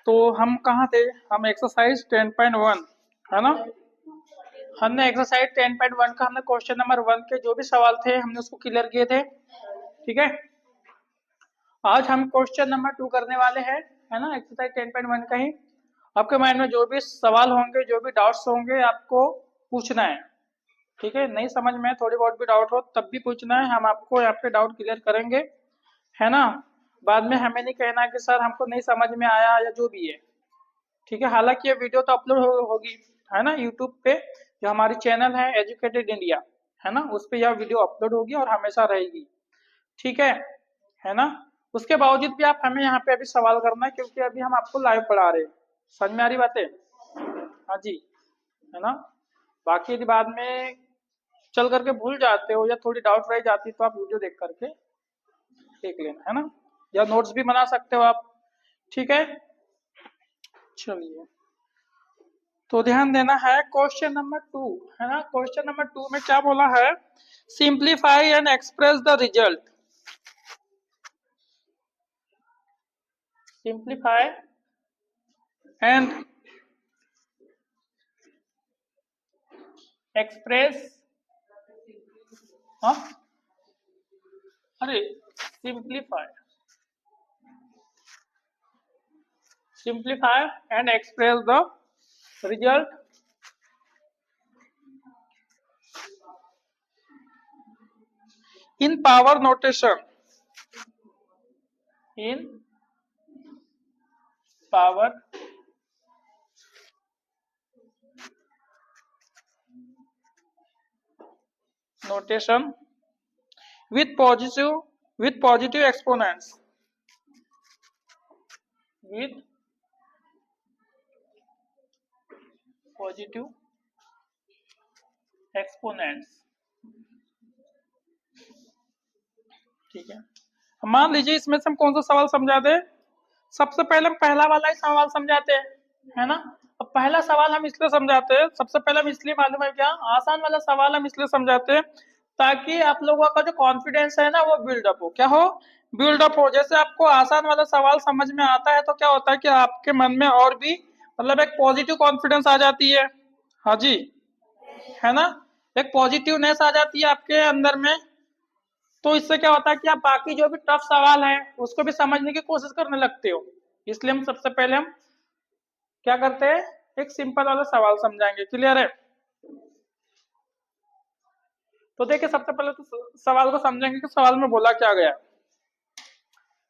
तो हम कहाँ थे? हम एक्सरसाइज 10.1 है ना। हमने एक्सरसाइज 10.1 का हमने क्वेश्चन नंबर 1 के जो भी सवाल थे हमने उसको क्लियर किए थे। ठीक है, आज हम क्वेश्चन नंबर 2 करने वाले हैं, है ना। एक्सरसाइज 10.1 का ही आपके माइंड में जो भी सवाल होंगे, जो भी डाउट्स होंगे, आपको पूछना है। ठीक है, नहीं समझ में थोड़ी बहुत भी डाउट हो तब भी पूछना है, हम आपको यहाँ पे डाउट क्लियर करेंगे, है ना। बाद में हमें नहीं कहना कि सर हमको नहीं समझ में आया या जो भी है। ठीक है, हालांकि ये वीडियो तो अपलोड होगी, है ना, यूट्यूब पे जो हमारी चैनल है एजुकेटेड इंडिया, है ना, उस पे यह वीडियो अपलोड होगी और हमेशा रहेगी। ठीक है ना। उसके बावजूद भी आप हमें यहाँ पे अभी सवाल करना है, क्योंकि अभी हम आपको लाइव पढ़ा रहे हैं। समझ में आ रही बातें? हाँ जी, है ना। बाकी यदि बाद में चल करके भूल जाते हो या थोड़ी डाउट रह जाती तो आप वीडियो देख करके देख लेना, है ना, या नोट्स भी बना सकते हो आप। ठीक है, चलिए, तो ध्यान देना है। क्वेश्चन नंबर 2, है ना। क्वेश्चन नंबर 2 में क्या बोला है? Simplify and express the result. Simplify and express, हाँ, अरे simplify and express the result in power notation, in power notation with positive exponents, with positive exponents। ठीक है, मान लीजिए इसमें से हम कौन सा सवाल समझा दे? सबसे पहले हम पहला वाला ही सवाल समझाते हैं, है ना। अब पहला सवाल हम इसलिए समझाते हैं, सबसे पहले हम इसलिए, मालूम है क्या, आसान वाला सवाल हम इसलिए समझाते हैं ताकि आप लोगों का जो कॉन्फिडेंस है ना वो बिल्डअप हो। क्या हो? बिल्डअप हो। जैसे आपको आसान वाला सवाल समझ में आता है तो क्या होता है कि आपके मन में और भी मतलब एक पॉजिटिव कॉन्फिडेंस आ जाती है। हाँ जी, है ना, एक पॉजिटिवनेस आ जाती है आपके अंदर में। तो इससे क्या होता है कि आप बाकी जो भी टफ सवाल है उसको भी समझने की कोशिश करने लगते हो। इसलिए हम सबसे पहले हम क्या करते हैं, एक सिंपल वाला सवाल समझाएंगे। क्लियर है? तो देखिए, सबसे पहले तो सवाल को समझेंगे कि सवाल में बोला क्या गया।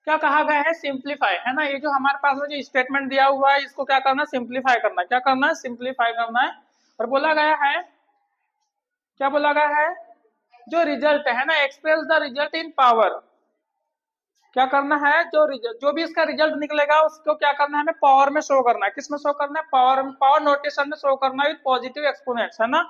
क्या कहा गया है? सिंप्लीफाई, है ना। ये जो हमारे पास में जो स्टेटमेंट दिया हुआ है इसको क्या करना है? सिंप्लीफाई करना है। क्या करना है? सिंप्लीफाई करना है। और बोला गया है, क्या बोला गया है? जो रिजल्ट है ना, express the result in power. क्या करना है? जो भी इसका रिजल्ट निकलेगा उसको क्या करना है? हमें पावर में शो करना है। किस में शो करना है? पावर नोटेशन में शो करना है, विद पॉजिटिव एक्सपोनेंट्स, है ना।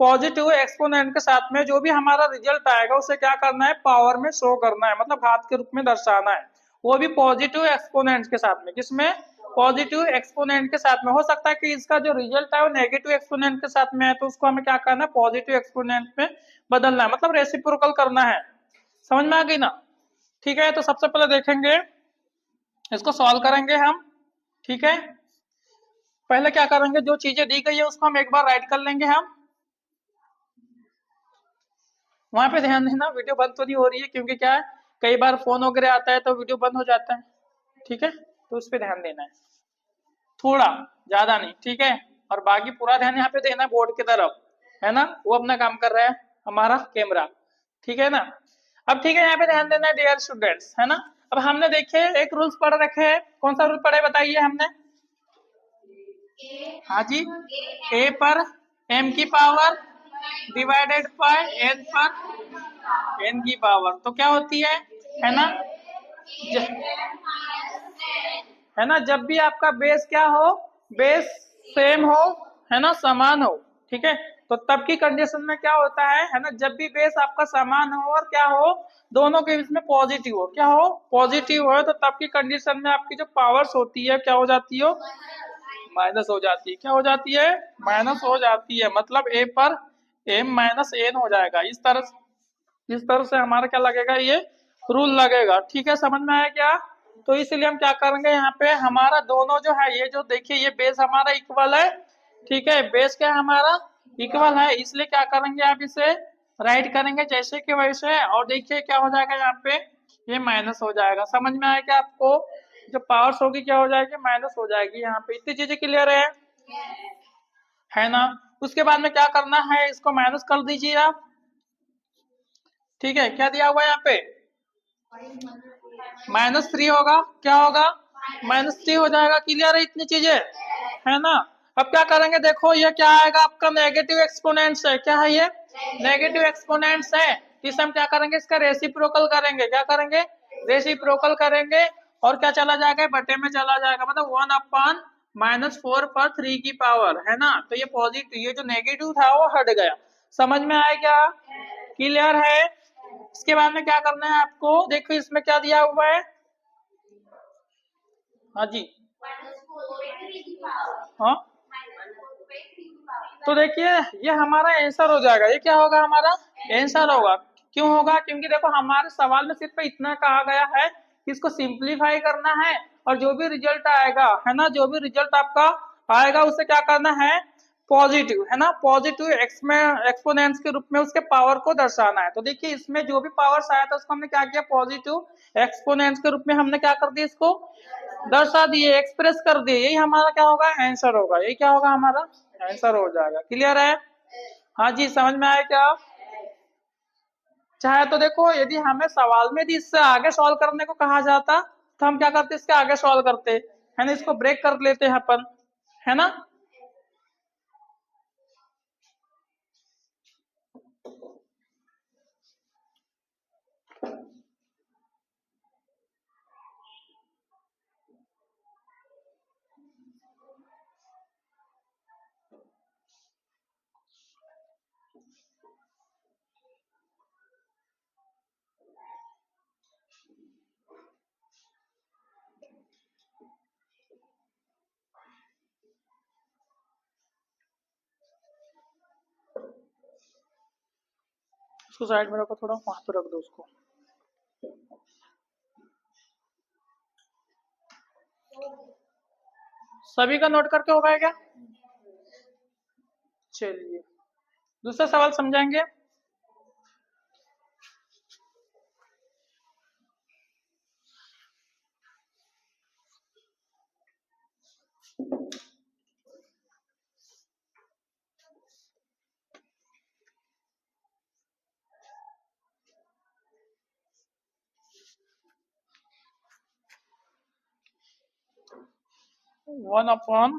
पॉजिटिव एक्सपोनेंट के साथ में जो भी हमारा रिजल्ट आएगा उसे क्या करना है? पावर में शो करना है, मतलब घात के रूप में दर्शाना है, वो भी पॉजिटिव एक्सपोनेंट के साथ में। किसमें? पॉजिटिव एक्सपोनेंट के साथ में। हो सकता है कि इसका जो रिजल्ट है वो नेगेटिव एक्सपोनेंट के साथ में है, तो उसको हमें क्या करना है? पॉजिटिव एक्सपोनेंट में बदलना है, मतलब रेसिप्रोकल करना है। समझ में आ गई ना? ठीक है, तो सबसे पहले देखेंगे, इसको सॉल्व करेंगे हम। ठीक है, पहले क्या करेंगे, जो चीजें दी गई है उसको हम एक बार राइट कर लेंगे हम। वहां पे ध्यान देना, वीडियो बंद तो नहीं हो रही है, क्योंकि क्या है, कई बार फोन वगैरह आता है तो वीडियो बंद हो जाता है। ठीक है, तो उस पर ध्यान देना है थोड़ा, ज्यादा नहीं। ठीक है, और बाकी पूरा ध्यान यहाँ पे देना है बोर्ड की तरफ, है ना। वो अपना काम कर रहा है, हमारा कैमरा। ठीक है ना। अब ठीक है, यहाँ पे ध्यान देना है डियर स्टूडेंट्स, है ना। अब हमने देखे एक रूल्स पढ़ रखे हैं। कौन सा रूल पढ़े बताइए हमने? हाँ जी, ए पर एम की पावर डिवाइडेड बाय एन पर एन की पावर, तो क्या होती है ना। ज, है ना, जब भी आपका बेस क्या हो, बेस सेम हो, है ना, समान हो। ठीक है, तो तब की कंडीशन में क्या होता है ना, जब भी बेस आपका समान हो और क्या हो, दोनों के बीच में पॉजिटिव हो, क्या हो, पॉजिटिव हो, तो तब की कंडीशन में आपकी जो पावर्स होती है क्या हो जाती हो? माइनस हो जाती है। क्या हो जाती है? माइनस हो जाती है, मतलब ए पर एम माइनस एन हो जाएगा। इस तरह से हमारा क्या लगेगा, ये रूल लगेगा। ठीक है, समझ में आया क्या? तो इसलिए हम क्या करेंगे यहाँ पे हमारा दोनों जो है ये जो देखिए ये बेस हमारा इक्वल है, ठीक है, बेस क्या है हमारा इक्वल है, इसलिए क्या करेंगे आप इसे राइट करेंगे जैसे कि वैसे, और देखिए क्या हो जाएगा यहाँ पे ये माइनस हो जाएगा। समझ में आया क्या आपको? जो पावर्स होगी क्या हो जाएगी माइनस हो जाएगी। यहाँ पे इतनी चीजें क्लियर है ना? उसके बाद में क्या करना है, इसको माइनस कर दीजिए आप, ठीक है, क्या दिया हुआ है यहाँ पे -3 होगा, क्या होगा -3 हो जाएगा। क्लियर है इतनी चीजें, है ना? अब क्या करेंगे, देखो ये क्या आएगा आपका नेगेटिव एक्सपोनेंट्स है, क्या है ये नेगेटिव एक्सपोनेंट्स है, इसे हम क्या करेंगे इसका रेसिप्रोकल करेंगे, क्या करेंगे रेसिप्रोकल करेंगे, और क्या चला जाएगा बटे में चला जाएगा, मतलब 1/-4 पर 3 की पावर, है ना? तो ये पॉजिटिव, ये जो नेगेटिव था वो हट गया। समझ में आया क्या? क्लियर है? इसके बाद में क्या करना है आपको, देखो इसमें क्या दिया हुआ है, हाँ जी, हाँ, तो देखिए ये हमारा आंसर हो जाएगा, ये क्या होगा हमारा आंसर होगा। क्यों होगा? क्योंकि देखो हमारे सवाल में सिर्फ इतना कहा गया है कि इसको सिंप्लीफाई करना है, और जो भी रिजल्ट आएगा, है ना, जो भी रिजल्ट आपका आएगा उसे क्या करना है पॉजिटिव, है ना, पॉजिटिव एक्सपोनेंट्स के रूप में उसके पावर को दर्शाना है। तो देखिए इसमें जो भी पावर्स आया था उसको हमने क्या किया पॉजिटिव एक्सपोनेंट्स के रूप में हमने क्या कर दिया इसको दर्शा दिए, एक्सप्रेस कर दिए, यही हमारा क्या होगा आंसर होगा, यही क्या होगा हमारा आंसर हो जाएगा। क्लियर है? हाँ जी, समझ में आया क्या? चाहे तो देखो यदि हमें सवाल में यदि इससे आगे सॉल्व करने को कहा जाता तो हम क्या करते इसके आगे सॉल्व करते, है ना, इसको ब्रेक कर लेते हैं अपन, है ना। उसको साइड में रखो, थोड़ा वहां पे रख दो उसको। सभी का नोट करके हो गया क्या? चलिए दूसरा सवाल समझाएंगे। वन अपॉन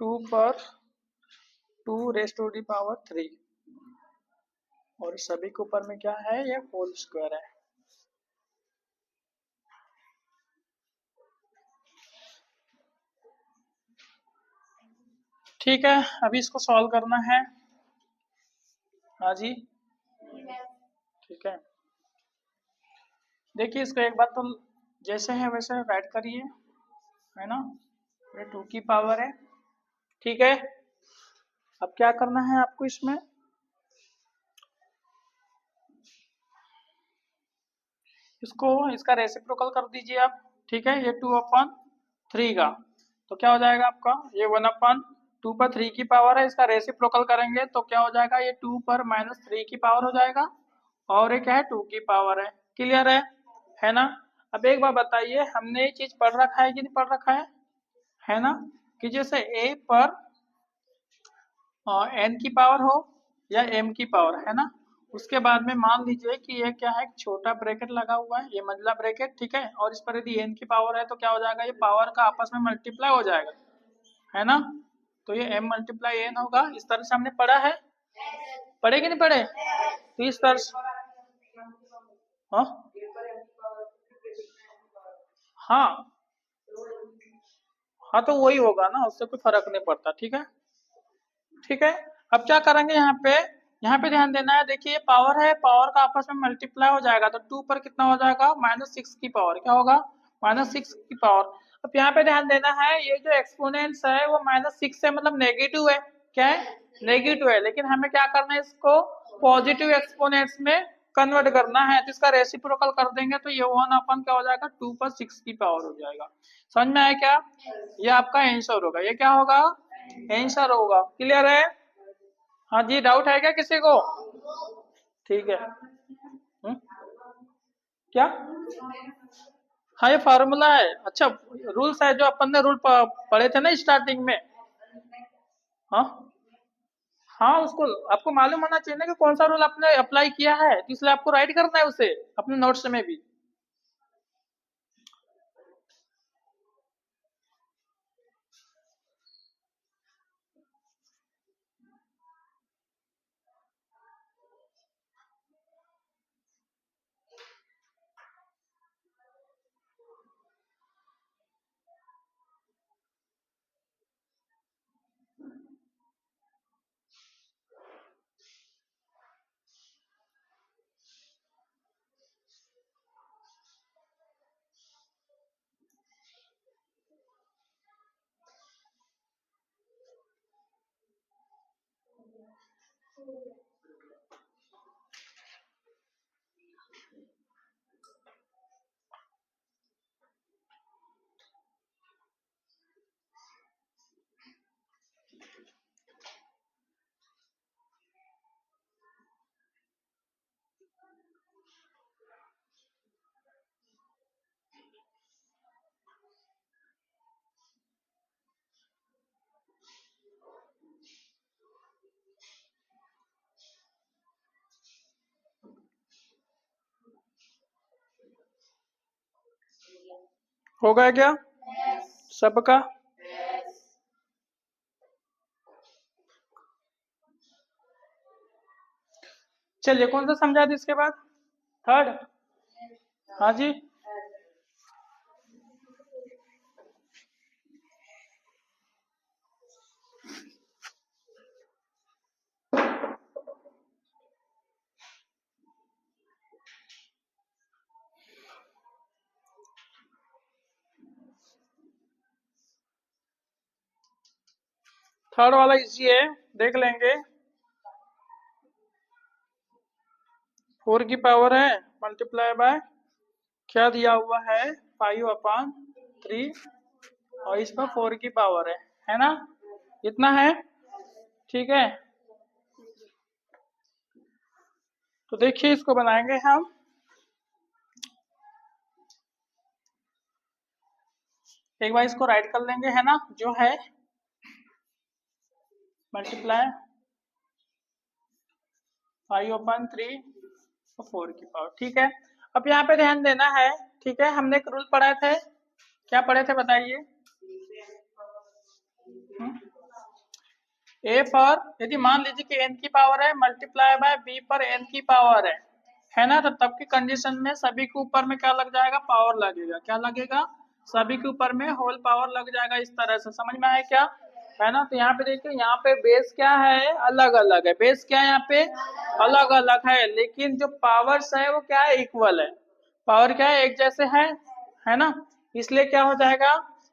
2 पर 2⁻³ और सभी के ऊपर में क्या है ये होल स्क्वायर है। ठीक है, अभी इसको सॉल्व करना है। हाँ जी, ठीक है, देखिए इसको एक बार तो जैसे है वैसे राइट करिए, है ना, ये 2 की पावर है, ठीक है। अब क्या करना है आपको इसमें, इसको इसका रेसिप्रोकल कर दीजिए आप, ठीक है, ये 2/3 का, तो क्या हो जाएगा आपका ये 1/2 पर 3 की पावर है, इसका रेसिप्रोकल करेंगे तो क्या हो जाएगा ये 2 पर -3 की पावर हो जाएगा, और ये क्या है 2 की पावर है। क्लियर है ना? अब एक बार बताइए हमने ये चीज पढ़ रखा है कि नहीं पढ़ रखा है ना, कि जैसे a पर n की पावर हो या m की पावर, है ना, उसके बाद में मान लीजिए कि ये क्या है छोटा ब्रैकेट लगा हुआ है, ये मंझला ब्रैकेट, ठीक है, और इस पर यदि n की पावर है तो क्या हो जाएगा ये पावर का आपस में मल्टीप्लाई हो जाएगा, है ना, तो ये m × n होगा। इस तरह से हमने पढ़ा है, पढ़े कि नहीं पढ़े? तो इस तरह से हाँ हाँ हाँ, तो वही होगा ना, उससे कोई फर्क नहीं पड़ता, ठीक है, ठीक है। अब क्या करेंगे यहाँ पे ध्यान देना है, देखिए पावर है, पावर का आपस में मल्टीप्लाई हो जाएगा तो 2 पर कितना हो जाएगा -6 की पावर, क्या होगा -6 की पावर। अब यहाँ पे ध्यान देना है ये जो एक्सपोनेंट्स है वो -6 है, मतलब नेगेटिव है, क्या है नेगेटिव है, लेकिन हमें क्या करना है इसको पॉजिटिव एक्सपोनेंट्स में कन्वर्ट करना है तो इसका रेसिप्रोकल कर देंगे तो ये 1 अपन क्या हो जाएगा 2 पर 6 की पावर हो जाएगा। समझ में आया क्या? ये आपका आंसर होगा। ये क्या होगा? आंसर होगा। क्लियर है? हाँ जी, डाउट है क्या किसी को? ठीक है। क्या? हाँ ये फार्मूला है। अच्छा, रूल्स है जो अपन ने रूल पढ़े थे ना स्टार्टिंग में। हाँ हाँ, उसको आपको मालूम होना चाहिए ना कि कौन सा रूल आपने अप्लाई किया है, तो इसलिए आपको राइट करना है उसे अपने नोट्स में भी। हो गया क्या सबका? चलिए कौन सा समझा दी इसके बाद? थर्ड। हाँ जी। थर्ड वाला इजी है, देख लेंगे। 4 की पावर है मल्टीप्लाई बाय क्या दिया हुआ है 5/3 और इसमें 4 की पावर है ना? इतना है। ठीक है, तो देखिए इसको बनाएंगे हम। एक बार इसको राइट कर लेंगे, है ना, जो है मल्टीप्लाई 5/3 और 4 की पावर। ठीक है, अब यहाँ पे ध्यान देना है। ठीक है, हमने एक रूल पढ़ा थे, क्या पढ़े थे बताइए? ए पर यदि मान लीजिए कि n की पावर है मल्टीप्लाई बाय b पर n की पावर है ना, तो तब की कंडीशन में सभी के ऊपर में क्या लग जाएगा? पावर लगेगा। क्या लगेगा? सभी के ऊपर में होल पावर लग जाएगा। इस तरह से समझ में आया क्या? है ना? तो यहाँ पे देखिए, यहाँ पे बेस क्या है? अलग अलग है। बेस क्या है यहाँ पे? अलग अलग है, लेकिन जो पावर्स है वो क्या है? इक्वल है। पावर क्या है? एक जैसे है ना? इसलिए क्या हो जाएगा,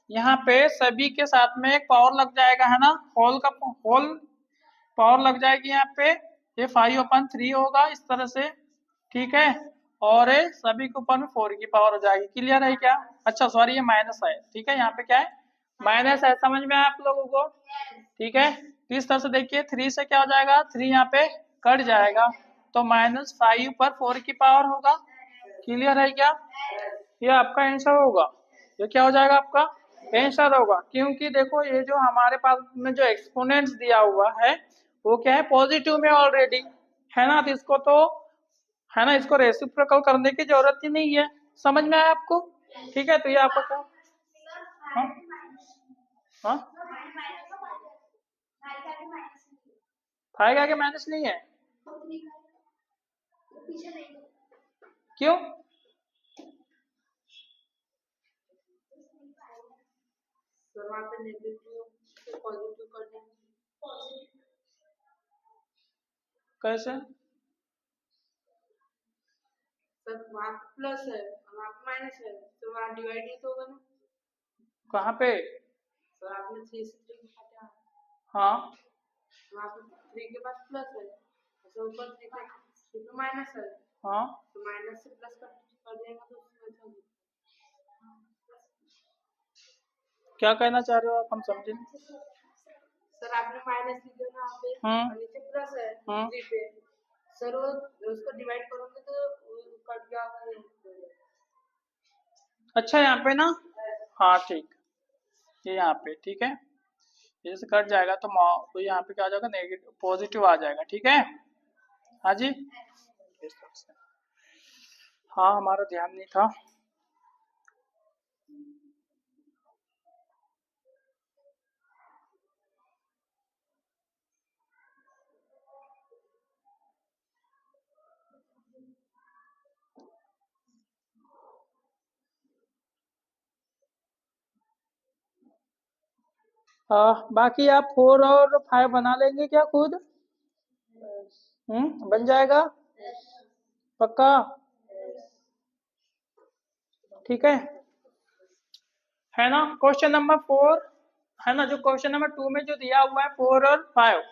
यहाँ पे सभी के साथ में एक पावर लग जाएगा, है ना? होल पावर लग जाएगी यहाँ पे। ये 5/3 होगा इस तरह से। ठीक है, और ये सभी के ऊपर में 4 की पावर हो जाएगी। क्लियर है क्या? अच्छा सॉरी, ये माइनस है। ठीक है, यहाँ पे क्या है? माइनस है। समझ में आया आप लोगों को? ठीक है, तो इस तरह से देखिए 3 से क्या हो जाएगा? 3 यहाँ पे कट जाएगा, तो -5 पर 4 की पावर होगा। क्लियर है क्या? ये आपका आंसर होगा। ये क्या हो जाएगा आपका? आंसर होगा, क्योंकि देखो ये जो हमारे पास में जो एक्सपोनेंट्स दिया हुआ है वो क्या है? पॉजिटिव में ऑलरेडी, है ना? तो इसको तो, है ना, इसको रेसिप्रोकल करने की जरूरत ही नहीं है। समझ में आया आपको? ठीक है, तो ये आपका क्या? हाँ हाँ, फाइव आगे माइनस नहीं है? क्यों? कैसे? प्लस है, वहाँ पे माइनस है, तो वहाँ डिवाइड ही तो होगा ना। कहाँ पे? तो आपने 3 से 3 काटा। हाँ, वहाँ पे 3 के पास प्लस है, तो ऊपर 3 पे माइनस है, हाँ तो माइनस से प्लस कर देगा तो उसमें क्या कहना चाह रहे हो आप, हम समझे नहीं। सर आपने माइनस लिखे ना यहाँ पे और नीचे प्लस है थ्री पे सर, वो उसको डिवाइड करोगे तो कट जाएगा। अच्छा यहाँ पे ना, हाँ ठीक, ये यहाँ पे ठीक है, जैसे कट जाएगा तो यहाँ पे क्या आ जाएगा, नेगेटिव पॉजिटिव आ जाएगा, ठीक है। हाँ जी, इस तरह से। हाँ हमारा ध्यान नहीं था। बाकी आप 4 और 5 बना लेंगे क्या खुद? बन जाएगा पक्का? ठीक है ना। क्वेश्चन नंबर 4 है ना, जो क्वेश्चन नंबर 2 में जो दिया हुआ है 4 और 5,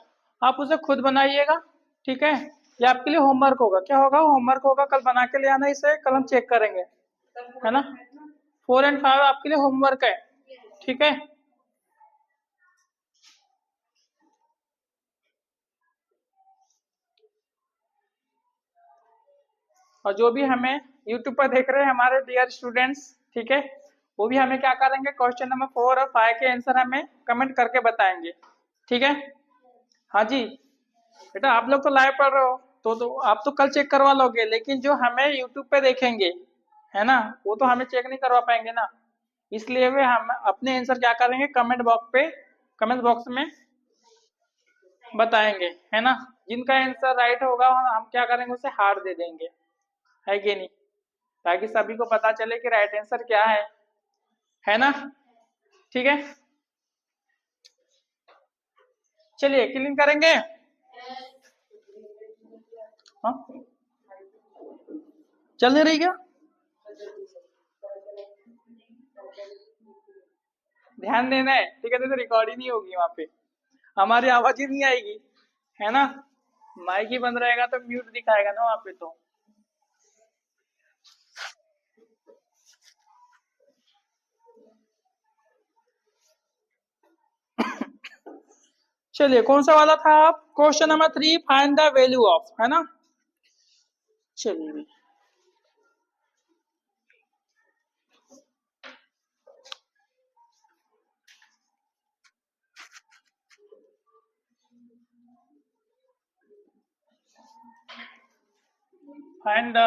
आप उसे खुद बनाइएगा, ठीक है। ये आपके लिए होमवर्क होगा, क्या होगा, होमवर्क होगा, कल बना के ले आना, इसे कल हम चेक करेंगे, है ना। 4 एंड 5 आपके लिए होमवर्क है, ठीक है। और जो भी हमें यूट्यूब पर देख रहे हैं हमारे डियर स्टूडेंट्स, ठीक है, वो भी हमें क्या करेंगे, क्वेश्चन नंबर 4 और 5 के आंसर हमें कमेंट करके बताएंगे, ठीक है। हाँ जी बेटा, आप लोग तो लाइव पढ़ रहे हो, तो आप तो कल चेक करवा लोगे, लेकिन जो हमें यूट्यूब पे देखेंगे, है ना, वो तो हमें चेक नहीं करवा पाएंगे ना। इसलिए वे हम अपने आंसर क्या करेंगे, कमेंट बॉक्स में बताएंगे, है ना। जिनका आंसर राइट होगा हम क्या करेंगे, उसे हार दे देंगे, है कि नहीं, ताकि सभी को पता चले कि राइट आंसर क्या है ना। ठीक है, चलिए क्लीन करेंगे। हाँ चल नहीं रही क्या? ध्यान देना है, ठीक है, तो रिकॉर्ड ही नहीं होगी वहां पे, हमारी आवाज ही नहीं आएगी, है ना। माइक ही बंद रहेगा तो म्यूट दिखाएगा ना वहां पे तो। चलिए कौन सा वाला था आप, question number 3, find the value of, है ना। चलिए फाइंड द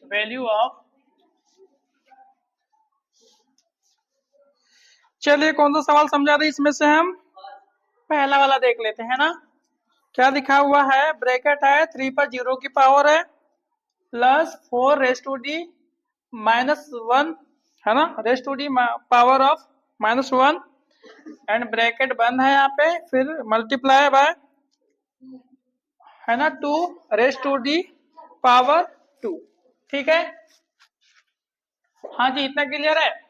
वैल्यू ऑफ, चलिए कौन सा सवाल समझा रहे इसमें से हम पहला वाला देख लेते हैं ना। क्या लिखा हुआ है, ब्रैकेट है, 3 पर 0 की पावर है, प्लस 4 रेस टू डी -1, है ना, raise to the power of -1, and bracket बंद है यहाँ पे, फिर मल्टीप्लाई बाय, है ना, 2 रेस टू डी पावर 2, ठीक है। हाँ जी, इतना क्लियर है।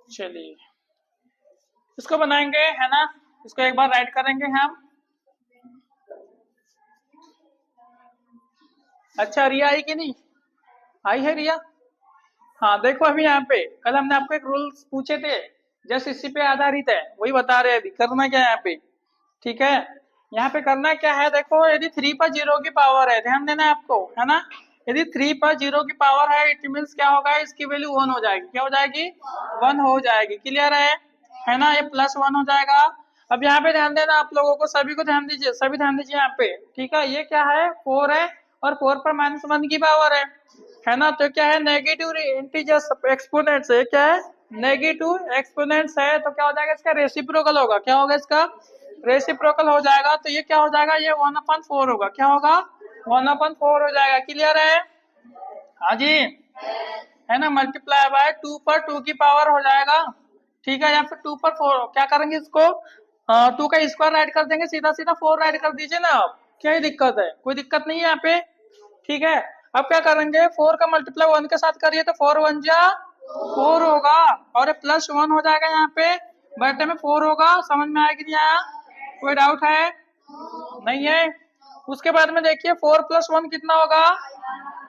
चलिए इसको बनाएंगे, है ना, इसको एक बार राइट करेंगे हम। अच्छा रिया आई कि नहीं, आई है रिया? हाँ देखो, अभी यहाँ पे कल हमने आपको एक रूल्स पूछे थे, जस्ट इसी पे आधारित है, वही बता रहे हैं अभी करना क्या है यहाँ पे, ठीक है। यहाँ पे करना क्या है, देखो, यदि 3 पर 0 की पावर है, ध्यान देना है आपको, है ना। यदि 3 पर 0 की पावर है, इट मीन्स क्या होगा, इसकी वैल्यू 1 हो जाएगी, क्या हो जाएगी, 1 हो जाएगी, क्लियर है ना, ये +1 हो जाएगा। अब यहाँ पे ध्यान देना आप लोगों को, सभी को ध्यान दीजिए, सभी ध्यान दीजिए यहाँ पे, ठीक है। ये क्या है, 4 है, और 4 पर -1 की पावर है ना, तो क्या है, नेगेटिव इंटीजर्स एक्सपोनेंट्स है, क्या है, नेगेटिव एक्सपोनेंट्स है, तो क्या हो जाएगा, इसका रेसिप्रोकल होगा, क्या होगा, इसका रेसिप्रोकल हो जाएगा, तो ये क्या हो जाएगा, ये 1/4 होगा, क्या होगा, 1/4 हो जाएगा, क्लियर है। हाँ जी, है ना, मल्टीप्लाई बाय 2 पर 2 की पावर हो जाएगा, ठीक है, या फिर 2 पर 4 क्या करेंगे इसको, 2 का स्क्वायर ऐड कर देंगे, सीधा सीधा 4 ऐड कर दीजिए ना आप, क्या ही दिक्कत है, कोई दिक्कत नहीं है यहाँ पे, ठीक है। अब क्या करेंगे, 4 का मल्टीप्लाई 1 के साथ करिए तो 4 1 जा 4 होगा, और ये +1 हो जाएगा यहाँ पे, बटे में 4 होगा। समझ में आया कि नहीं आया? कोई डाउट है? नहीं है। उसके बाद में देखिए 4 + 1 कितना होगा,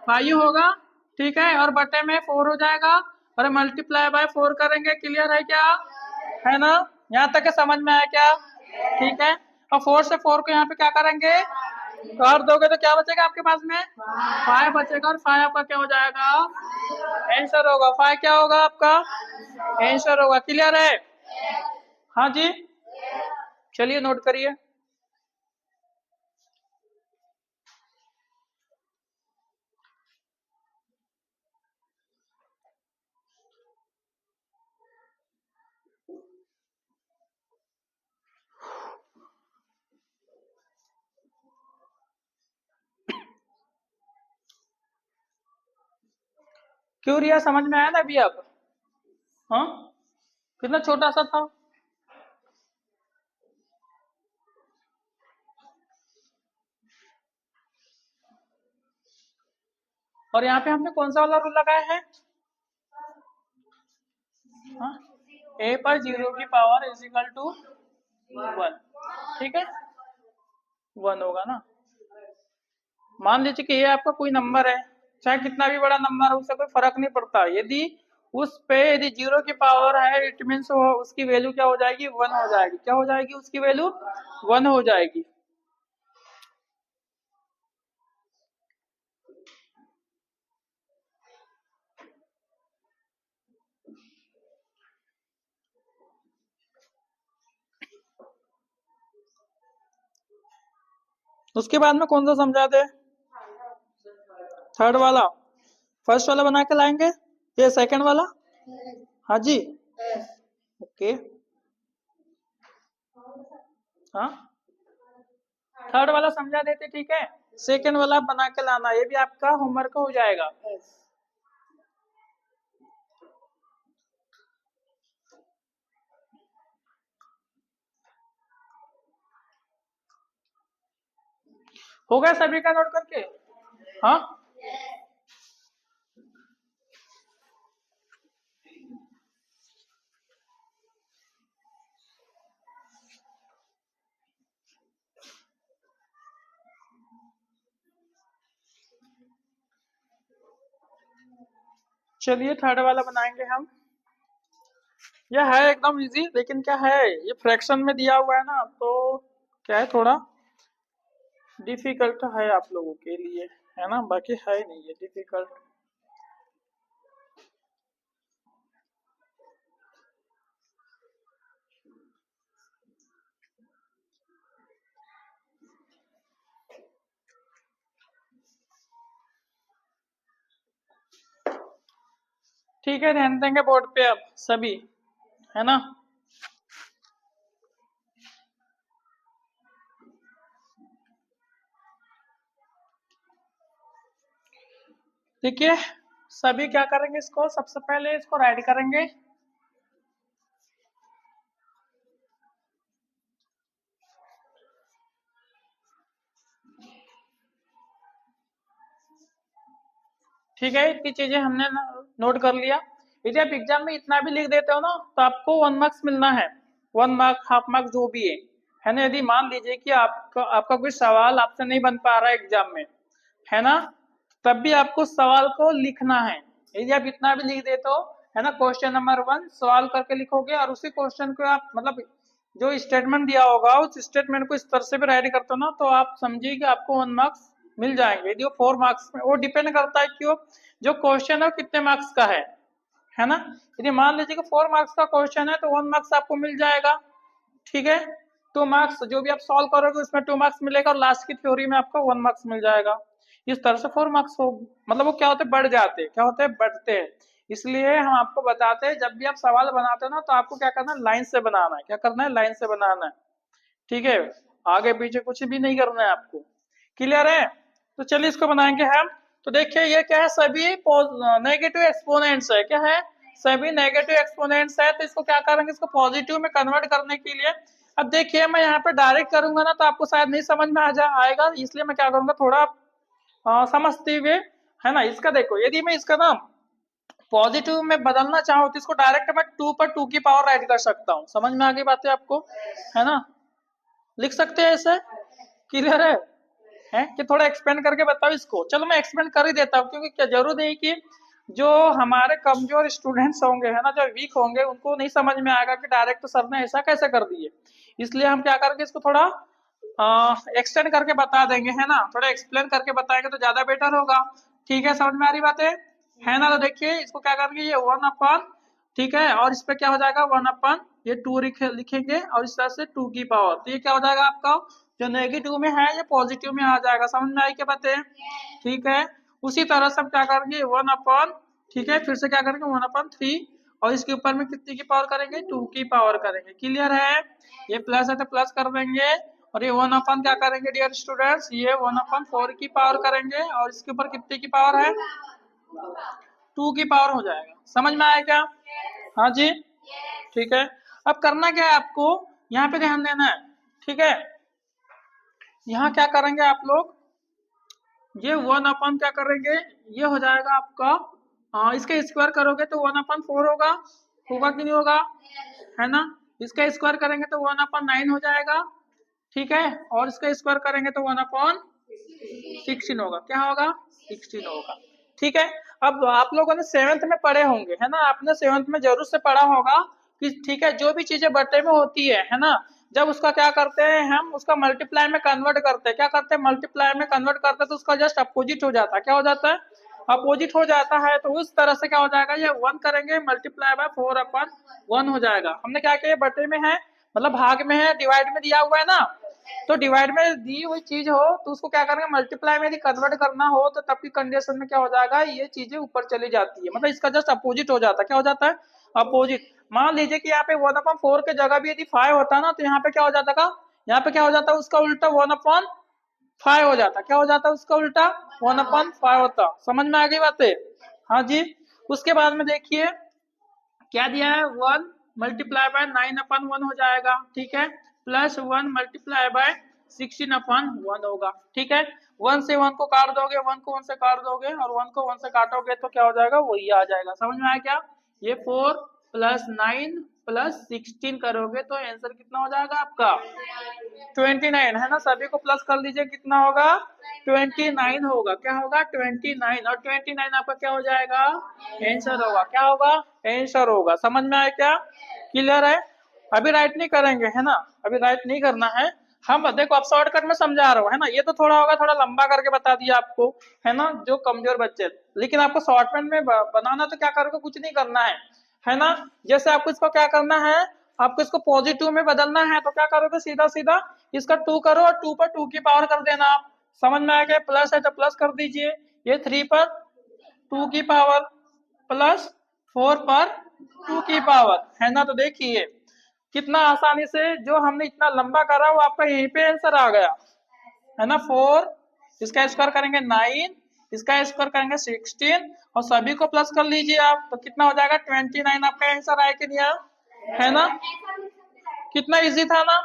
5 होगा, ठीक है, और बटे में 4 हो जाएगा, और मल्टीप्लाई बाय 4 करेंगे। क्लियर है क्या? है ना? यहाँ तक के समझ में आया क्या? ठीक है। और 4 से 4 को यहाँ पे क्या करेंगे, कर दोगे तो क्या बचेगा आपके पास में, 5 बचेगा, और 5 आपका क्या हो जाएगा, आंसर होगा। 5 क्या होगा आपका, आंसर होगा। क्लियर है? हाँ जी, चलिए नोट करिए। क्यों रिया, समझ में आया ना अभी अब? हाँ, कितना छोटा सा था। और यहाँ पे हमने कौन सा वाला रूल लगाया है? हाँ, a पर 0 की पावर = 1, ठीक है, 1 होगा ना। मान लीजिए कि ये आपका कोई नंबर है, चाहे कितना भी बड़ा नंबर हो, उससे कोई फर्क नहीं पड़ता। यदि उस पे यदि 0 की पावर है, इट मीन्स उसकी वैल्यू क्या हो जाएगी, 1 हो जाएगी। क्या हो जाएगी उसकी वैल्यू, 1 हो जाएगी। उसके बाद में कौन सा समझा दे, थर्ड वाला, फर्स्ट वाला बना के लाएंगे, ये सेकंड वाला। हाँ जी, ओके। हाँ, थर्ड वाला समझा देते, ठीक है, सेकंड वाला बना के लाना, ये भी आपका होमवर्क हो जाएगा। हो गया सभी का नोट करके? हाँ, चलिए थर्ड वाला बनाएंगे हम। यह है एकदम इजी, लेकिन क्या है, ये फ्रैक्शन में दिया हुआ है ना, तो क्या है, थोड़ा डिफिकल्ट है आप लोगों के लिए, है ना, बाकी है नहीं ये डिफिकल्ट। ठीक है, ध्यान देंगे बोर्ड पे अब सभी, है ना। देखिए सभी क्या करेंगे, इसको सबसे पहले इसको राइट करेंगे। ठीक है, इतनी चीजें हमने नोट कर लिया। यदि आप एग्जाम में इतना भी लिख देते हो ना, तो आपको 1 मार्क्स मिलना है, 1 मार्क, हाफ मार्क, जो भी है ना। यदि मान लीजिए कि आपका आपका कोई सवाल आपसे नहीं बन पा रहा है एग्जाम में, है ना, तब भी आपको सवाल को लिखना है। यदि आप इतना भी लिख देते हो, है ना, क्वेश्चन नंबर 1 सवाल करके लिखोगे, और उसी क्वेश्चन को आप मतलब जो स्टेटमेंट दिया होगा उस स्टेटमेंट को इस तरह से भी राइट करते हो ना, तो आप समझिए कि आपको 1 मार्क्स मिल जाएंगे। यदि वो 4 मार्क्स में, वो डिपेंड करता है कि वो जो क्वेश्चन है वो कितने मार्क्स का है ना। यदि मान लीजिए कि 4 मार्क्स का क्वेश्चन है, तो 1 मार्क्स आपको मिल जाएगा, ठीक है। 2 मार्क्स जो भी आप सॉल्व करोगे उसमें 2 मार्क्स मिलेगा, और लास्ट की थ्योरी में आपको 1 मार्क्स मिल जाएगा। इस तरह से 4 मार्क्स हो, मतलब वो क्या होते हैं, बढ़ जाते हैं, क्या होते हैं, बढ़ते हैं। इसलिए हम आपको बताते हैं, जब भी आप सवाल बनाते हो ना, तो आपको क्या करना है, लाइन से बनाना है। क्या करना है, लाइन से बनाना है, ठीक है, आगे पीछे कुछ भी नहीं करना है आपको। क्लियर है? तो चलिए इसको बनाएंगे हम। तो देखिए ये क्या है, सभी नेगेटिव एक्सपोनेंट्स है। क्या है, सभी नेगेटिव एक्सपोनेंट्स है, तो इसको क्या करेंगे, इसको पॉजिटिव में कन्वर्ट करने के लिए। अब देखिए मैं यहाँ पे डायरेक्ट करूंगा ना, तो आपको शायद नहीं समझ में आएगा, इसलिए मैं क्या करूंगा, थोड़ा समझते हुए है ना। इसका देखो, यदि मैं इसका ना पॉजिटिव में बदलना चाहूँ तो इसको डायरेक्ट मैं 2 पर 2 की पावर राइट कर सकता हूँ। समझ में आ गई बातें आपको, है ना। लिख सकते हैं ऐसे, क्लियर है कि थोड़ा एक्सपेंड करके बताओ इसको। चलो मैं एक्सपेंड कर ही देता हूँ, क्योंकि क्या जरूरी है कि जो हमारे कमजोर स्टूडेंट्स होंगे, है ना, जो वीक होंगे, उनको नहीं समझ में आएगा कि डायरेक्ट सर ने ऐसा कैसे कर दिए। इसलिए हम क्या करेंगे, इसको थोड़ा एक्सटेंड करके बता देंगे, है ना, थोड़ा एक्सप्लेन करके बताएंगे तो ज्यादा बेटर होगा। ठीक है, समझ में आ रही बात है ना। तो देखिए इसको क्या करेंगे, ये 1 अपन, ठीक है, और इस पे क्या हो जाएगा 1 अपन, ये 2 लिखेंगे और इस तरह से 2 की पावर, तो ये क्या हो जाएगा आपका, जो नेगेटिव में है ये पॉजिटिव में आ जाएगा। समझ में आई क्या बातें, ठीक है। उसी तरह से हम क्या करेंगे 1 अपन, ठीक है, फिर से क्या करेंगे 1/3, और इसके ऊपर में कितनी की पावर करेंगे, 2 की पावर करेंगे। क्लियर है, ये प्लस है तो प्लस कर देंगे, और ये 1 अपन क्या करेंगे डियर स्टूडेंट्स, ये 1/4 की पावर करेंगे, और इसके ऊपर कितने की पावर है, 2 की पावर हो जाएगा। समझ में आया क्या, हाँ जी, ठीक है। अब करना क्या है आपको, यहाँ पे ध्यान देना है, ठीक है। यहाँ क्या करेंगे आप लोग, ये 1 अपन क्या करेंगे, ये हो जाएगा आपका, इसका स्क्वायर करोगे तो 1/4 होगा, होगा कि नहीं होगा, है ना। इसका स्क्वायर करेंगे तो 1/9 हो जाएगा, ठीक है, और इसका स्क्वायर करेंगे तो 1/16 होगा, क्या होगा 16 होगा, ठीक है। अब आप लोगों ने 7th में पढ़े होंगे, है ना, आपने 7th में जरूर से पढ़ा होगा कि ठीक है, जो भी चीजें बटे में होती है ना, जब उसका क्या करते हैं हम, उसका मल्टीप्लाई में कन्वर्ट करते हैं, क्या करते हैं मल्टीप्लाई में कन्वर्ट करते हैं, तो उसका जस्ट अपोजिट हो जाता है, क्या हो जाता है, अपोजिट हो जाता है। तो उस तरह से क्या हो जाएगा, ये 1 करेंगे मल्टीप्लाई बाय 4/1 हो जाएगा। हमने क्या किया, बटे में है मतलब भाग में है, डिवाइड में दिया हुआ है ना, तो डिवाइड में दी हुई चीज हो तो उसको क्या करेंगे, मल्टीप्लाई में यदि कन्वर्ट करना हो तो तब की कंडीशन में क्या हो जाएगा, ये चीजें ऊपर चली जाती है, मतलब इसका जस्ट अपोजिट हो जाता है, क्या हो जाता है, अपोजिट। मान लीजिए कि यहाँ पे 1/4 के जगह भी यदि 5 होता ना, तो यहाँ पे क्या हो जाता का, यहाँ पे क्या हो जाता उसका उल्टा 1/5 हो जाता, क्या हो जाता उसका उल्टा 1/5 होता। समझ में आ गई बातें, हाँ जी। उसके बाद में देखिए क्या दिया है, 1 × 9/1 हो जाएगा, ठीक है, प्लस 1 × 16/1 होगा, ठीक है। 1 से 1 को काट दोगे, 1 को 1 से काट दोगे, और 1 को 1 से काटोगे तो क्या हो जाएगा, वही आ जाएगा। समझ में आया क्या, ये 4 + 9 + 16 करोगे तो आंसर कितना हो जाएगा आपका 29, है ना। सभी को प्लस कर लीजिए, कितना होगा 29 होगा, क्या होगा 29, और 29 आपका क्या हो जाएगा, आंसर होगा, क्या होगा, आंसर होगा। समझ में आया क्या, क्लियर है। अभी राइट नहीं करेंगे, है ना, अभी राइट नहीं करना है हम, देखो आप शॉर्टकट में समझा रहा हूँ, है ना, ये तो थोड़ा होगा, थोड़ा लंबा करके बता दिया आपको, है ना, जो कमजोर बच्चे, लेकिन आपको शॉर्टकट में बनाना तो क्या करोगे, कुछ नहीं करना है ना। जैसे आपको इसको क्या करना है, आपको इसको पॉजिटिव में बदलना है, तो क्या करोगे, सीधा सीधा इसका 2 करो और 2 पर 2 की पावर कर देना आप। समझ में आ गया, प्लस है तो प्लस कर दीजिए, ये 3 पर 2 की पावर प्लस 4 पर 2 की पावर, है ना। तो देखिए कितना आसानी से जो हमने इतना लंबा करा वो आपका यहीं पे आंसर आ गया, है ना। 4, इसका स्क्वायर करेंगे 9, इसका स्क्वायर करेंगे 16, और सभी को प्लस कर लीजिए आप, तो कितना हो जाएगा 29 आपका आंसर आया कि नहीं आया, है ना। कितना इजी था ना।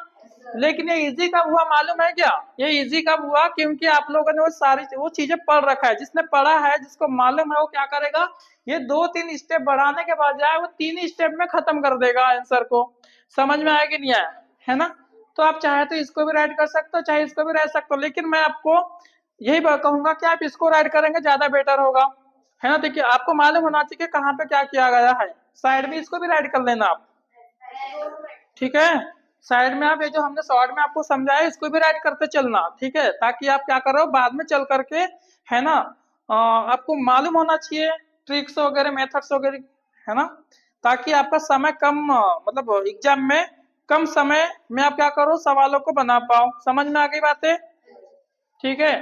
लेकिन ये इजी कब हुआ मालूम है क्या, ये इजी कब हुआ, क्योंकि आप लोगों ने वो सारी वो चीजें पढ़ रखा है। जिसने पढ़ा है, जिसको मालूम है, वो क्या करेगा, ये 2-3 स्टेप बढ़ाने के बाद जाए वो 3 स्टेप में खत्म कर देगा आंसर को। समझ में आया कि नहीं आया, है ना। तो आप चाहे तो इसको भी राइट कर सकते हो, चाहे इसको भी राइट सकते हो, लेकिन मैं आपको यही कहूंगा कि आप इसको राइट करेंगे ज्यादा बेटर होगा, है ना। देखिए आपको मालूम होना चाहिए कहाँ पे क्या किया गया है, साइड में इसको भी राइट कर लेना आप, ठीक है। साइड में आप ये जो हमने शॉर्ट में आपको समझाया इसको भी राइट करते चलना, ठीक है, ताकि आप क्या करो बाद में चल करके, है ना, आपको मालूम होना चाहिए ट्रिक्स वगैरह, मेथड्स वगैरह, है ना, ताकि आपका समय कम मतलब एग्जाम में कम समय में आप क्या करो, सवालों को बना पाओ। समझ में आ गई बातें, ठीक है।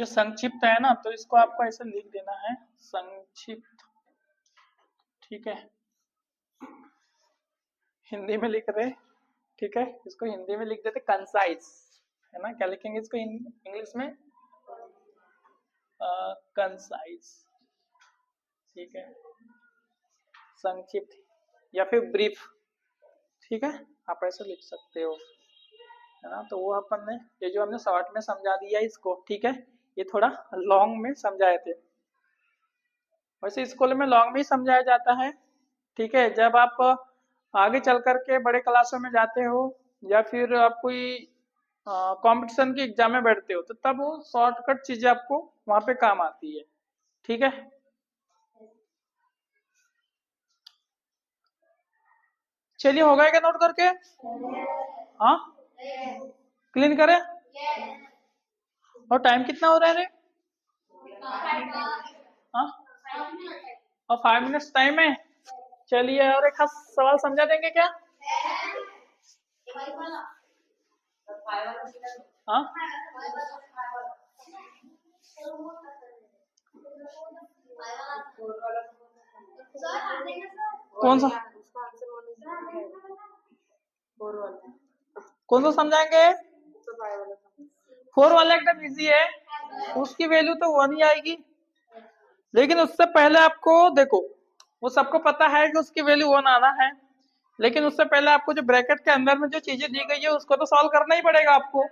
ये संक्षिप्त है ना, तो इसको आपको ऐसे लिख देना है, संक्षिप्त। ठीक है, हिंदी में लिख रहे, ठीक है, इसको हिंदी में लिख देते कंसाइज, है ना। क्या लिखेंगे इसको इंग्लिश में? कंसाइज। ठीक है, संक्षिप्त या फिर ब्रीफ, ठीक है, आप ऐसे लिख सकते हो, है ना। तो वो अपन ने, ये जो हमने शॉर्ट में समझा दिया इसको, ठीक है, ये थोड़ा लॉन्ग में समझाए थे। वैसे स्कूल में लॉन्ग में ही समझाया जाता है, ठीक है। जब आप आगे चल करके बड़े क्लासों में जाते हो या फिर आप कोई कंपटीशन की एग्जाम में बैठते हो, तो तब वो शॉर्टकट चीजें आपको वहां पे काम आती है, ठीक है। चलिए, हो गया क्या नोट करके? हाँ, क्लीन करें। और टाइम कितना हो रहा है रे? हाँ, और 5 मिनट्स टाइम है। चलिए, और एक खास सवाल समझा देंगे क्या? हाँ, कौन सा? उसका आंसर होने फोर वाला, कौन सा समझाएंगे? तो फाइव वाला। 4 वाला एकदम इजी है, उसकी वैल्यू तो 1 ही आएगी। लेकिन उससे पहले आपको देखो, वो सबको पता है कि उसकी वैल्यू 1 आना है, लेकिन उससे पहले आपको जो ब्रैकेट के अंदर में जो चीजें दी गई है उसको तो सॉल्व करना ही पड़ेगा आपको,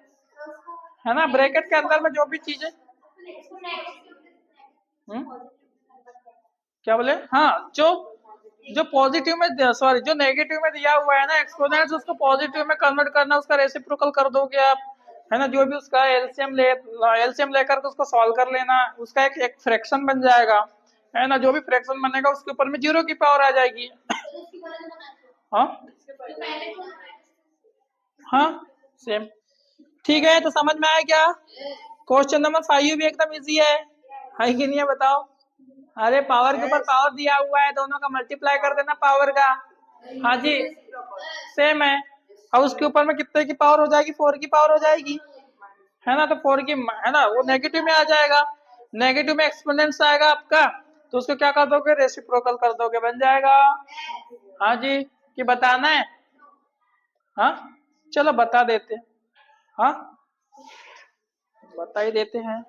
है ना। ब्रैकेट के अंदर में जो भी चीजें, क्या बोले? हाँ, जो जो पॉजिटिव में, सॉरी, जो नेगेटिव में दिया हुआ है ना एक्सपोनेंट्स, उसको पॉजिटिव में कन्वर्ट करना, उसका रेसिप्रोकल कर दोगे आप, है ना। जो भी उसका एलसीएम लेकर के उसको सॉल्व कर लेना, उसका एक फ्रैक्शन बन जाएगा, है ना। जो भी फ्रैक्शन बनेगा उसके ऊपर में 0 की पावर आ जाएगी। हाँ हाँ, सेम। ठीक है, तो समझ में आया क्या? क्वेश्चन नंबर 5 भी एकदम इजी है कि नहीं है बताओ? अरे पावर के ऊपर पावर दिया हुआ है, दोनों का मल्टीप्लाई कर देना पावर का। हाँ जी, सेम है। और उसके ऊपर में कितने की पावर हो जाएगी? 4 की पावर हो जाएगी, है ना। तो 4 की, है ना, वो नेगेटिव में आ जाएगा, नेगेटिव में एक्सपोनेंट्स आएगा आपका, तो उसको क्या कर दोगे? रेसिप्रोकल कर दोगे, बन जाएगा। हाँ जी, कि बताना है? हाँ, चलो बता देते हैं। हाँ, बता ही देते हैं।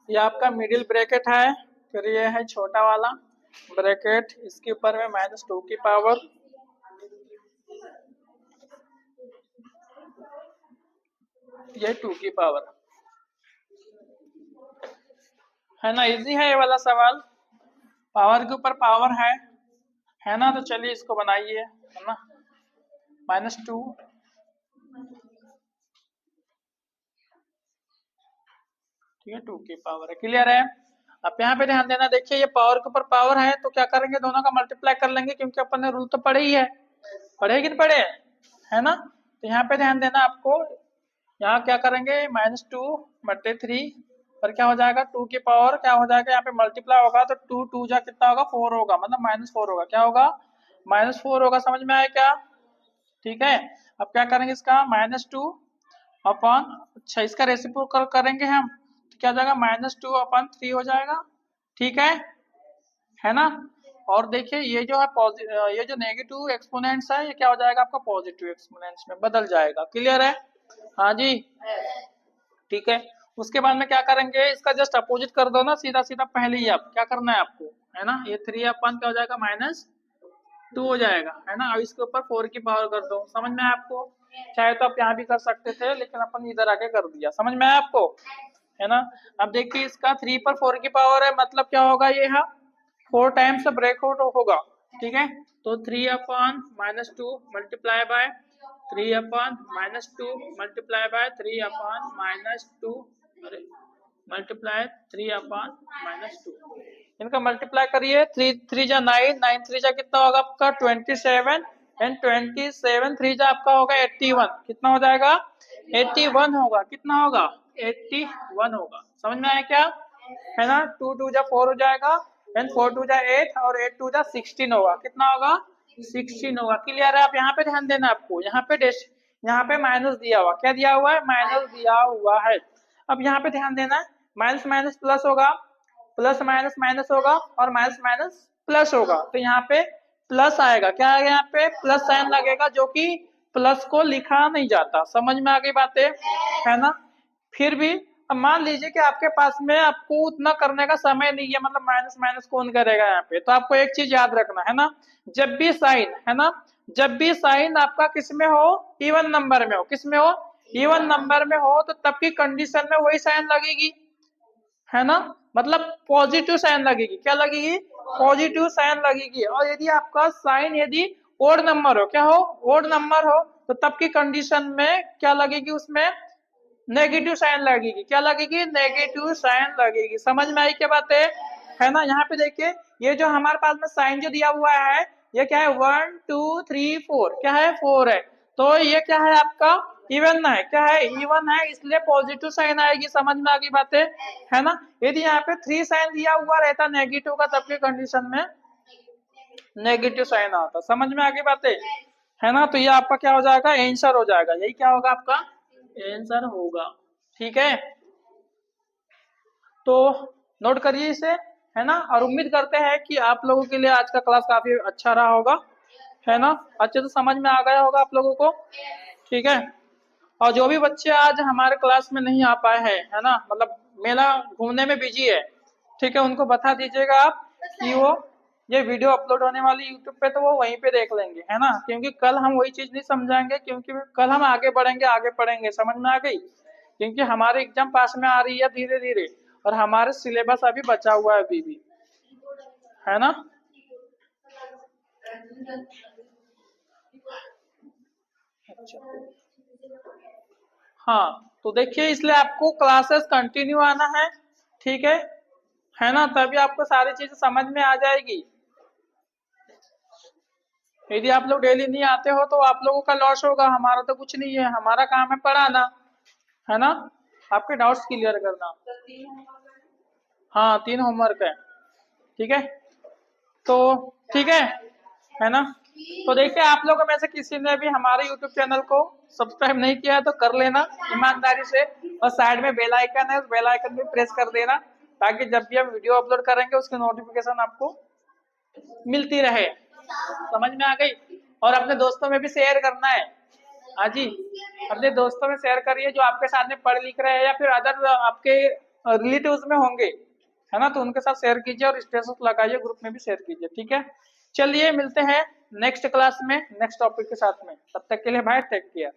ये आपका मिडिल ब्रैकेट है, फिर ये है छोटा वाला ब्रैकेट, इसके ऊपर में -2 की पावर, ये 2 की पावर, है ना। इजी है ये वाला सवाल, पावर के ऊपर पावर है ना। तो चलिए इसको बनाइए, है ना। -2, ठीक है, 2 की पावर है, क्लियर है। अब यहाँ पे ध्यान देना, देखिए ये पावर के ऊपर पावर है, तो क्या करेंगे? दोनों का मल्टीप्लाई कर लेंगे, क्योंकि अपन ने रूल तो पढ़े ही है, पढ़े कि नहीं पढ़े, है ना। तो यहाँ पे ध्यान देना आपको, यहाँ क्या करेंगे? -2/3, पर क्या हो जाएगा? 2 की पावर क्या हो जाएगा? यहाँ पे मल्टीप्लाई होगा तो 2 2 जा कितना होगा? 4 होगा, मतलब -4 होगा। क्या होगा? -4 होगा। समझ में आया क्या? ठीक है, अब क्या करेंगे? इसका -2 अपॉन, अच्छा इसका रेसिप्रोकल करेंगे हम, तो क्या हो जाएगा? -2/3 हो जाएगा, ठीक है ना। और देखिए ये जो है ये जो नेगेटिव एक्सपोनेंट्स है, ये क्या हो जाएगा आपका? पॉजिटिव एक्सपोनेंट्स में बदल जाएगा, क्लियर है? हाँ जी, ठीक है। उसके बाद में क्या करेंगे? इसका जस्ट अपोजिट कर दो ना, सीधा सीधा पहले ही। आप क्या करना है आपको, है ना, ये 3/, क्या हो जाएगा? -2 हो जाएगा, है ना। अब इसके ऊपर 4 की पावर कर दो, समझ में आया आपको? चाहे तो आप यहाँ भी कर सकते थे, लेकिन अपन इधर आके कर दिया, समझ में आया आपको, है ना। अब देखिए इसका 3 पर 4 की पावर है, मतलब क्या होगा? ये 4 टाइम्स ब्रेकआउट होगा, ठीक है। तो 3/-2 मल्टीप्लाई बाय 3/-2 मल्टीप्लाई बाय 3/-2, अरे मल्टीप्लाई 3/-2, इनका मल्टीप्लाई करिए। 3 3 जा 9, 9 3 जा कितना होगा आपका? 27, एंड 27 3 जा आपका होगा 81, कितना हो जाएगा? 81 होगा, कितना होगा? 81 होगा, समझ में आया क्या? है ना। 2 2 जा 4 हो जाएगा, देन 4 2 जा 8 और 8 2 जा 16 होगा। कितना होगा? 16 होगा। क्लियर है? आप यहाँ पे ध्यान देना, आपको यहाँ पे यहाँ पे माइनस दिया हुआ, क्या दिया हुआ है? माइनस दिया हुआ है। अब यहाँ पे ध्यान देना, माइनस माइनस प्लस होगा, प्लस माइनस माइनस होगा और माइनस माइनस प्लस होगा, तो यहाँ पे प्लस आएगा। क्या आएगा? यहाँ पे प्लस साइन लगेगा, जो कि प्लस को लिखा नहीं जाता। समझ में आ गई बातें, है ना? फिर भी अब मान लीजिए कि आपके पास में आपको उतना करने का समय नहीं है, मतलब माइनस माइनस कौन करेगा यहाँ पे, तो आपको एक चीज याद रखना है ना, जब भी साइन, है ना, जब भी साइन आपका किस में हो? इवन नंबर में हो। किस में हो? इवन नंबर में हो, तो तब की कंडीशन में वही साइन लगेगी, है ना, मतलब पॉजिटिव साइन लगेगी। क्या लगेगी? पॉजिटिव साइन लगेगी। और यदि आपका साइन यदि ओड नंबर हो, क्या हो? ओड नंबर हो, तो तब की कंडीशन में क्या लगेगी? उसमें नेगेटिव साइन लगेगी। क्या लगेगी? नेगेटिव साइन लगेगी। समझ में आई क्या बात है ना? यहाँ पे देखिए, ये जो हमारे पास में साइन जो दिया हुआ है, ये क्या है? 1 2 3 4, क्या है? 4 है। तो ये क्या है? आपका इवन है। क्या है? इवन है, इसलिए पॉजिटिव साइन आएगी। समझ में आ गई बातें, है ना? यदि यहाँ पे 3 साइन दिया हुआ रहता नेगेटिव का, तब की कंडीशन में नेगेटिव साइन आता। समझ में आ गई बातें, है ना? तो ये आपका क्या हो जाएगा? आंसर हो जाएगा। यही क्या होगा? आपका आंसर होगा। ठीक है, तो नोट करिए इसे, है ना? और उम्मीद करते हैं कि आप लोगों के लिए आज का क्लास काफी अच्छा रहा होगा, है ना? अच्छे से समझ में आ गया होगा आप लोगों को। ठीक है, और जो भी बच्चे आज हमारे क्लास में नहीं आ पाए हैं, है ना, मतलब मेला घूमने में बिजी है, ठीक है, उनको बता दीजिएगा आप कि वो ये वीडियो अपलोड होने वाली यूट्यूब पे, तो वो वहीं पे देख लेंगे, है ना? क्योंकि कल हम वही चीज नहीं समझाएंगे, क्योंकि कल हम आगे बढ़ेंगे, आगे पढ़ेंगे। समझ में आ गई? क्योंकि हमारी एग्जाम पास में आ रही है धीरे धीरे, और हमारे सिलेबस अभी बचा हुआ है अभी भी, है ना? अच्छा, हाँ, तो देखिए, इसलिए आपको क्लासेस कंटिन्यू आना है, ठीक है ना? तभी आपको सारी चीजें समझ में आ जाएगी। यदि आप लोग डेली नहीं आते हो, तो आप लोगों का लॉस होगा, हमारा तो कुछ नहीं है, हमारा काम है पढ़ाना, है ना, आपके डाउट्स क्लियर करना। हाँ, 3 होमवर्क है, ठीक है, तो ठीक है ना? तो देखिए, आप लोगों में से किसी ने भी हमारे YouTube चैनल को सब्सक्राइब नहीं किया है, तो कर लेना ईमानदारी से, और साइड में बेल आइकन है, उस बेल आइकन भी प्रेस कर देना, ताकि जब भी हम वीडियो अपलोड करेंगे उसकी नोटिफिकेशन आपको मिलती रहे। समझ में आ गई? और अपने दोस्तों में भी शेयर करना है। हाँ जी, अपने दोस्तों में शेयर करिए जो आपके साथ में पढ़ लिख रहे हैं, या फिर अदर आपके रिलेटिव्स में होंगे, है ना, तो उनके साथ शेयर कीजिए और स्टेटस लगाइए, ग्रुप में भी शेयर कीजिए। ठीक है, चलिए मिलते हैं नेक्स्ट क्लास में नेक्स्ट टॉपिक के साथ में। तब तक के लिए भाई टेक केयर।